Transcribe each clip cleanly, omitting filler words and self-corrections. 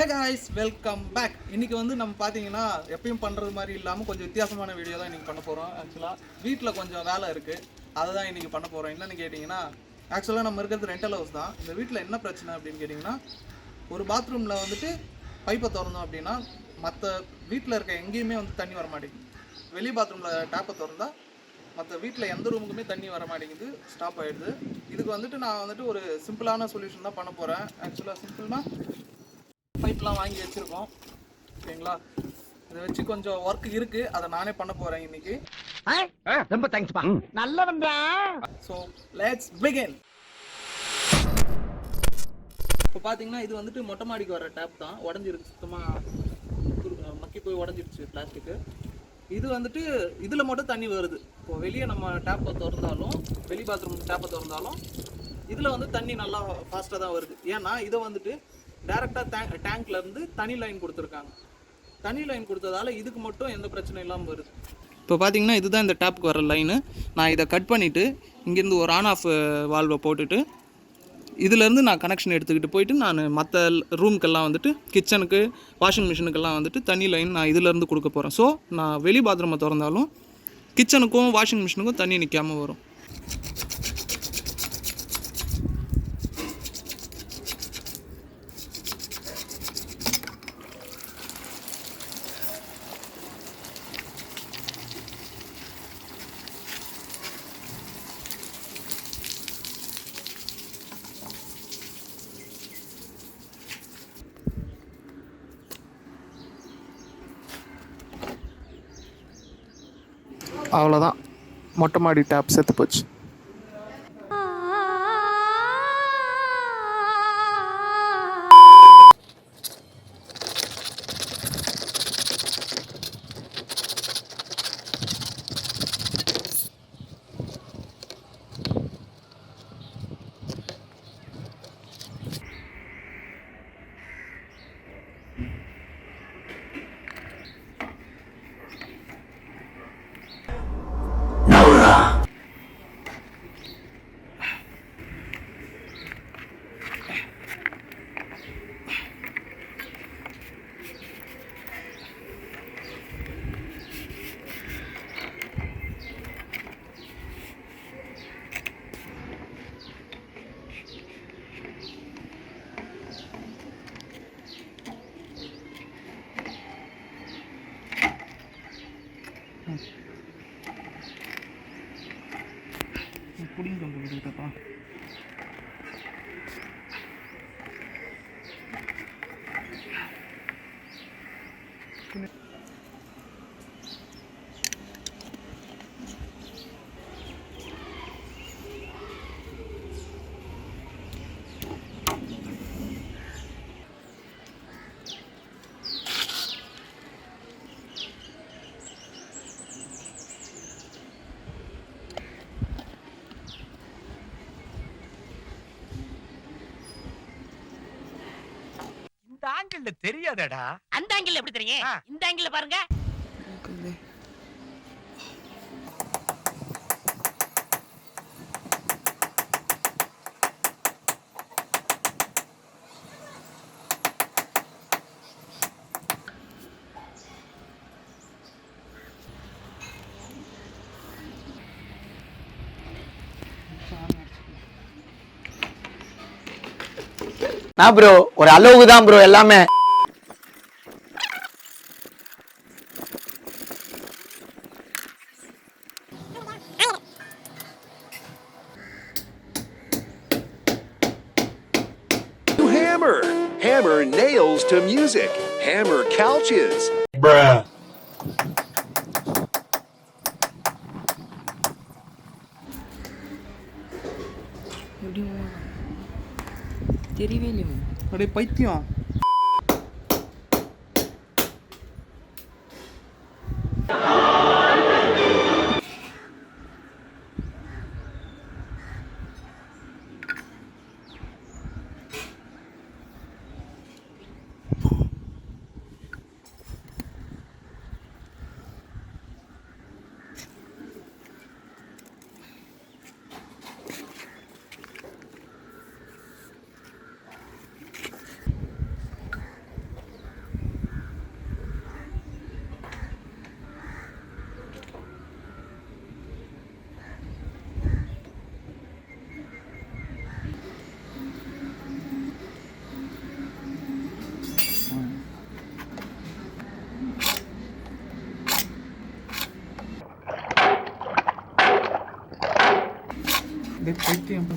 Hey guys, welcome back. இன்றைக்கி வந்து நம்ம பார்த்தீங்கன்னா எப்பயும் பண்ணுறது மாதிரி இல்லாமல் கொஞ்சம் வித்தியாசமான வீடியோ தான் இன்றைக்கி பண்ண போகிறோம். ஆக்சுவலாக வீட்டில் கொஞ்சம் வேலை இருக்குது, அதை தான் இன்றைக்கி பண்ண போகிறோம். என்னென்னு கேட்டிங்கன்னா, ஆக்சுவலாக நம்ம இருக்கிறது ரெண்டல் ஹவுஸ் தான். இந்த வீட்டில் என்ன பிரச்சனை அப்படின்னு கேட்டிங்கன்னா, ஒரு பாத்ரூமில் வந்துட்டு பைப்பை திறந்தோம் அப்படின்னா மற்ற வீட்டில் இருக்க எங்கேயுமே வந்து தண்ணி வர மாட்டேங்குது. வெளி பாத்ரூமில் டேப்பை திறந்தால் மற்ற வீட்டில் எந்த ரூமுக்குமே தண்ணி வர மாட்டேங்குது, ஸ்டாப் ஆகிடுது. இதுக்கு வந்துட்டு நான் வந்துட்டு ஒரு சிம்பிளான சொல்யூஷன் தான் பண்ண போகிறேன். ஆக்சுவலாக சிம்பிள்னால் பைப்லாம் வாங்கி வச்சுருக்கோம், ஓகேங்களா? இதை வச்சு கொஞ்சம் ஒர்க் இருக்குது, அதை நானே பண்ண போகிறேன் இன்றைக்கி. ரொம்ப தேங்க்ஸ்ப்பா, நல்லவன்டா. So let's begin. இப்போ பார்த்தீங்கன்னா இது வந்துட்டு மொட்டை மாடிக்கு வர டேப் தான். உடஞ்சிருக்கு, சுத்தமாக மக்கி போய் உடஞ்சிருச்சு பிளாஸ்டிக்கு. இது வந்துட்டு இதில் மட்டும் தண்ணி வருது. இப்போ வெளியே நம்ம டேப்பை திறந்தாலும், வெளி பாத்ரூம் டேப்பை திறந்தாலும் இதில் வந்து தண்ணி நல்லா ஃபாஸ்ட்டாக தான் வருது. ஏன்னா இதை வந்துட்டு டேரெக்டாக டேங்க்லேருந்து தனி லைன் கொடுத்துருக்காங்க. தனி லைன் கொடுத்ததால இதுக்கு மட்டும் எந்த பிரச்சனையும் இல்லாமல் வருது. இப்போ பார்த்தீங்கன்னா இதுதான் இந்த டேப்புக்கு வர லைனு. நான் இதை கட் பண்ணிவிட்டு இங்கேருந்து ஒரு ஆன் ஆஃப் வால்வை போட்டுட்டு இதிலேருந்து நான் கனெக்ஷன் எடுத்துக்கிட்டு போயிட்டு நான் மற்ற ரூமுக்கெல்லாம் வந்துட்டு கிச்சனுக்கு, வாஷிங் மிஷினுக்கெல்லாம் வந்துட்டு தனி லைன் நான் இதிலேருந்து கொடுக்க போகிறேன். ஸோ நான் வெளி பாத்ரூமை திறந்தாலும் கிச்சனுக்கும் வாஷிங் மிஷினுக்கும் தண்ணி நிற்காமல் வரும். அவ்வளோதான், மொட்டை மாடி டேப் செத்து போச்சு. புடிங்க விடுதப்பா. ஆங்கிள் தெரியாதடா. அந்த ஆங்கிள் எப்படி தெரியும்? இந்த ஆங்கிள் பாருங்க. நான் ப்ரோ ஒரு அளவுக்கு தான் ப்ரோ எல்லாமே. Hammer nails to music. Hammer couches. Bruh. தெரியவே இல்லை. அப்படியே பைத்தியம். பைத்தியம்.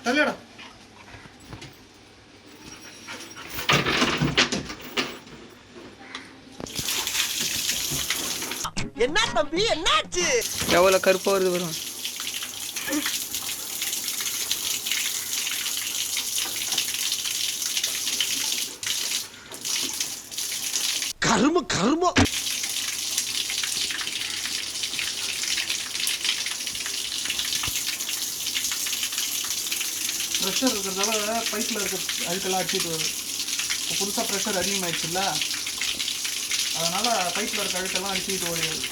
தள்ளிடா. என்ன தம்பி என்னாச்சு? எவ்வளவு கருப்பா வருது வரும். கரும கரும. ப்ரெஷர் இருக்கிறதால பைப்பில் இருக்க அழுக்கெல்லாம் அடிச்சுட்டு வருது. இப்போ புதுசாக ப்ரெஷர் அதிகமாகிடுச்சுல்ல, அதனால் பைப்பில் இருக்க அழுக்கெல்லாம் அடிச்சுட்டு ஓடிடுது.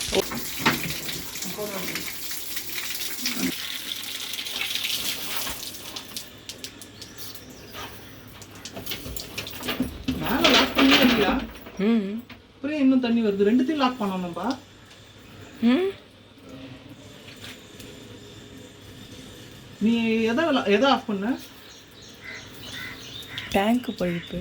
மேலே லாக் பண்ணவே இல்லையா? அப்புறம் இன்னும் தண்ணி வருது. ரெண்டுத்தையும் லாக் பண்ணணும்பா. நீ எதை ஆஃப் பண்ண? Tank pipe.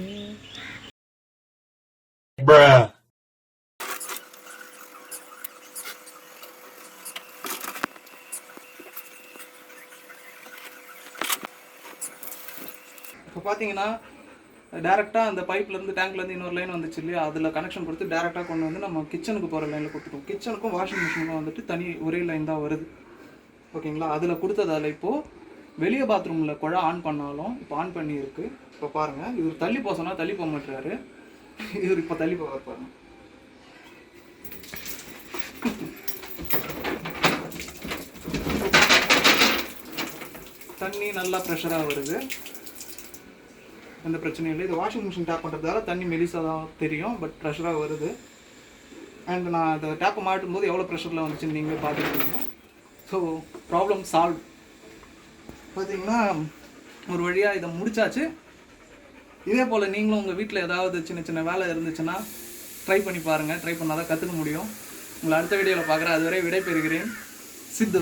இப்போ பார்த்தீங்கன்னா டேரெக்டாக அந்த பைப்லேருந்து டேங்க்லேருந்து இன்னொரு லைன் வந்துச்சு இல்லையா, அதில் கனெக்ஷன் கொடுத்து டேரெக்டாக கொண்டு வந்து நம்ம கிச்சனுக்கு போகிற லைனில் கொடுத்துட்டோம். கிச்சனுக்கும் வாஷிங் மிஷினுக்கும் வந்துட்டு தனி ஒரே லைன் தான் வருது. ஓகேங்களா? அதில் கொடுத்ததால் இப்போது வெளியே பாத்ரூமில் குழா ஆன் பண்ணாலும் இப்போ ஆன் பண்ணியிருக்கு. இப்போ பாருங்கள், இவர் தள்ளி போக சொன்னால் தள்ளி போக மாட்டுறாரு. இவர் இப்போ தள்ளி போக பாருங்க. தண்ணி நல்லா ப்ரெஷராக வருது, எந்த பிரச்சனையும் இல்லை. இது வாஷிங் மிஷின் டேப் பண்ணுறதால தண்ணி மெலிசாக தான் தெரியும், பட் ப்ரெஷராக வருது. அண்ட் நான் அதை டேப்பை மாட்டும் போது எவ்வளோ ப்ரெஷரில் வந்துச்சுன்னு நீங்களே பார்த்துருக்கீங்க. So problem solve. பார்த்தீங்கன்னா ஒரு வழியாக இதை முடிச்சாச்சு. இதே போல் நீங்களும் உங்கள் வீட்டில் ஏதாவது சின்ன சின்ன வேலை இருந்துச்சுன்னா ட்ரை பண்ணி பாருங்கள். ட்ரை பண்ணால் தான் கற்றுக்க முடியும். உங்களை அடுத்த வீடியோவில் பார்க்குறேன். அதுவரை விடை பெறுகிறேன். சிந்து